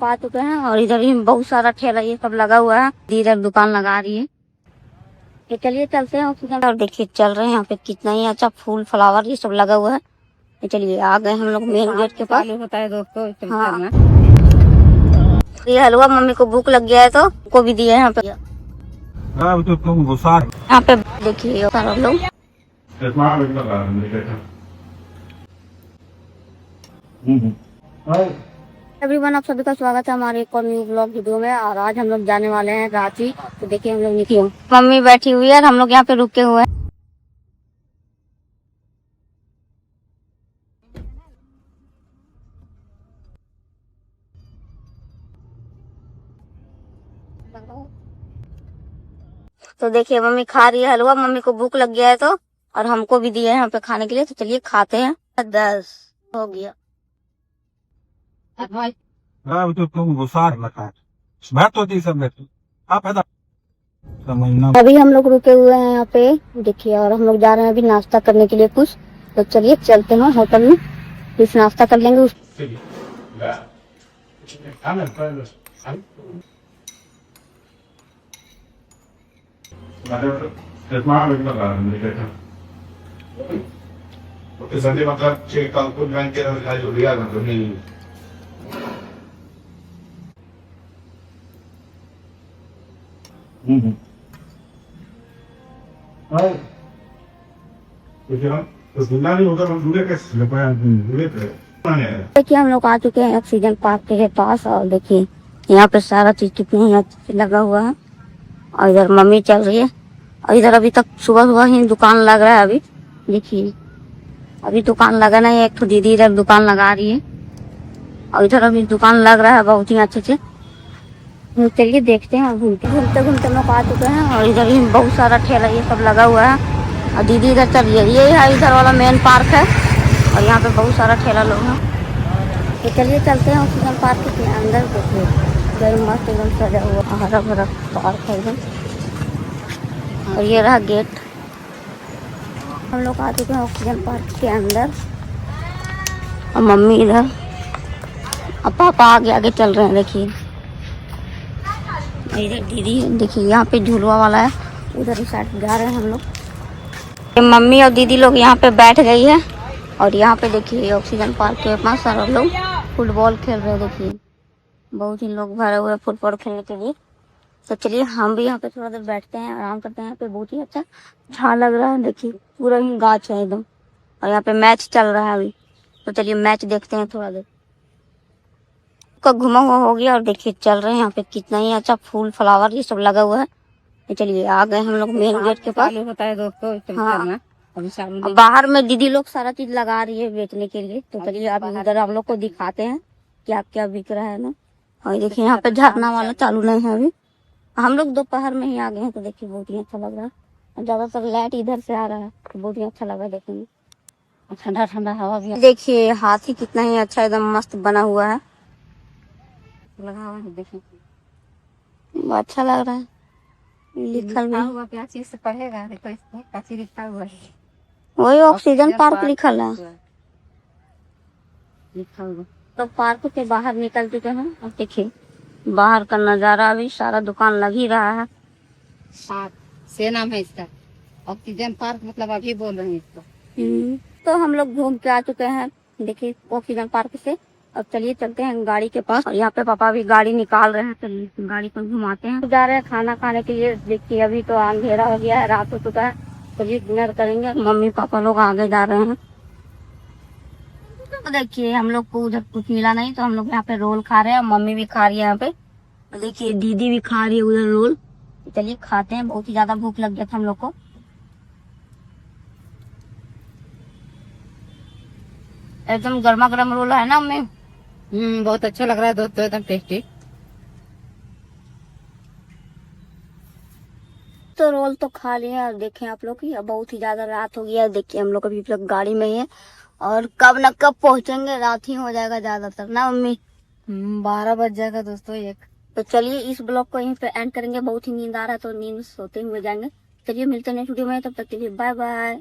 पा चुके हैं और इधर भी बहुत सारा ठेला ये सब लगा हुआ है, इधर दुकान लगा रही है। तो चलिए चलते हैं ऑक्सीजन। और देखिए चल रहे हैं यहाँ पे कितना ही अच्छा फूल फ्लावर ये सब लगा हुआ है। तो चलिए आ गए हम लोग मेन गेट के पास। होता है दोस्तों। हाँ ये हलवा मम्मी को भूख लग गया है तो को भी दिया है यहाँ पे। यहाँ पे देखिए सारा लोग। एवरीवन आप सभी का स्वागत है हमारे एक और न्यू ब्लॉग वीडियो में। और आज हम लोग जाने वाले हैं रांची। तो देखिए हम लोग निकले, मम्मी बैठी हुई है और हम लोग यहाँ पे रुके हुए हैं। तो देखिए मम्मी खा रही है हलवा, मम्मी को भूख लग गया है तो, और हमको भी दिया है यहाँ पे खाने के लिए। तो चलिए खाते हैं। 10 हो गया। अभी हम लोग रुके हुए हैं यहाँ पे देखिए, और हम लोग जा रहे हैं अभी नाश्ता करने के लिए कुछ। तो चलिए चलते हैं होटल में, कुछ नाश्ता कर लेंगे। देखिए हम लोग आ चुके हैं ऑक्सीजन पार्क के पास। और देखिए यहाँ पे सारा चीज कितनी अच्छे से लगा हुआ है। और इधर मम्मी चल रही है। और इधर अभी तक सुबह सुबह ही दुकान लग रहा है। अभी देखिए अभी दुकान लगा नहीं है, एक तो दीदी इधर दुकान लगा रही है। और इधर अभी दुकान लग रहा है बहुत ही अच्छे से। चलिए देखते हैं। घूमते घूमते घूमते हम लोग आ चुके हैं और इधर ही बहुत सारा ठेला ये सब लगा हुआ है। और दीदी इधर चल रही है, ये है इधर वाला मेन पार्क है। और यहाँ पे बहुत सारा ठेला लोग हैं। तो चलिए चलते हैं ऑक्सीजन पार्क के अंदर। देखिए इधर मस्त एकदम सजा हुआ हरा भरा पार्क है एकदम। और ये रहा गेट। हम लोग आ चुके हैं ऑक्सीजन पार्क के अंदर। और मम्मी इधर और पापा आगे आगे चल रहे हैं। देखिए इधर दीदी देखिए यहाँ पे झूलवा वाला है, उधर ही साइड जा रहे हैं हम लोग। मम्मी और दीदी लोग यहाँ पे बैठ गई है। और यहाँ पे देखिए ऑक्सीजन पार्क के पास सारा लोग फुटबॉल खेल रहे हैं। देखिए बहुत ही लोग भरे हुए फुटबॉल खेलने के लिए। तो चलिए हम भी यहाँ पे थोड़ा देर बैठते हैं, आराम करते हैं। यहाँ पे बहुत ही अच्छा लग रहा है। देखिए पूरा ही गाछ है एकदम। और यहाँ पे मैच चल रहा है अभी। तो चलिए मैच देखते हैं थोड़ा देर का घुमा हुआ हो गया। और देखिए चल रहे हैं यहाँ पे कितना ही अच्छा फूल फ्लावर ये सब लगा हुआ है। तो चलिए आ गए हम लोग मेन गेट के पास। होता है दोस्तों। हाँ बाहर में दीदी लोग सारा चीज लगा रही है बेचने के लिए। तो चलिए आप इधर हम लोग को दिखाते हैं क्या क्या बिक रहा है ना। और देखिए यहाँ पे झरना वाला चालू नहीं है अभी। हम लोग दोपहर में ही आ गए हैं। तो देखिए बहुत ही अच्छा लग रहा है। ज्यादातर लाइट इधर से आ रहा है तो बहुत ही अच्छा लग रहा है देखने में। ठंडा ठंडा हवा भी। देखिए हाथी कितना ही अच्छा एकदम मस्त बना हुआ है, लगा हुआ है। देखिए अच्छा लग रहा है। लिखल भी हुआ क्या चीज से पढ़ेगा। देखो इसमें क्या चीज लिखा हुआ है, वही ऑक्सीजन पार्क लिखल है लिखा हुआ। तो पार्क के बाहर निकल चुके हैं। और देखिए बाहर का नजारा अभी सारा दुकान लग ही रहा है। से नाम है इसका ऑक्सीजन पार्क, मतलब अभी बोल रहे हैं इसको। तो हम लोग घूम के आ चुके हैं देखिए ऑक्सीजन पार्क से। अब चलिए चलते हैं गाड़ी के पास। और यहाँ पे पापा भी गाड़ी निकाल रहे हैं। चलिए गाड़ी पर घुमाते हैं। जा रहे हैं खाना खाने के लिए। देखिए अभी तो अंधेरा हो गया है, रात हो चुका है। चलिए डिनर करेंगे। मम्मी पापा लोग आगे जा रहे हैं। तो देखिए हम लोग को उधर कुछ मिला नहीं तो हम लोग यहाँ पे रोल खा रहे हैं। मम्मी भी खा रही है यहाँ पे। देखिए दीदी भी खा रही है उधर रोल। चलिए खाते हैं, बहुत ही ज्यादा भूख लग गया था हम लोग को। एकदम गर्मा गर्म रोल है ना मम्मी। बहुत अच्छा लग रहा है दोस्तों, एकदम टेस्टी। तो रोल तो खा लिया। और देखें आप लोग की अब बहुत ही ज्यादा रात हो गया है। देखिए हम लोग अभी तक गाड़ी में ही है। और कब न कब पहुंचेंगे, रात ही हो जाएगा ज्यादातर ना मम्मी। 12 बज जाएगा दोस्तों एक। तो चलिए इस ब्लॉग को यहीं पे एंड करेंगे। बहुत ही नींद आ रहा है तो नींद सोते हुए जाएंगे। चलिए मिलते हैं नेक्स्ट वीडियो में, तब तक के लिए बाय बाय।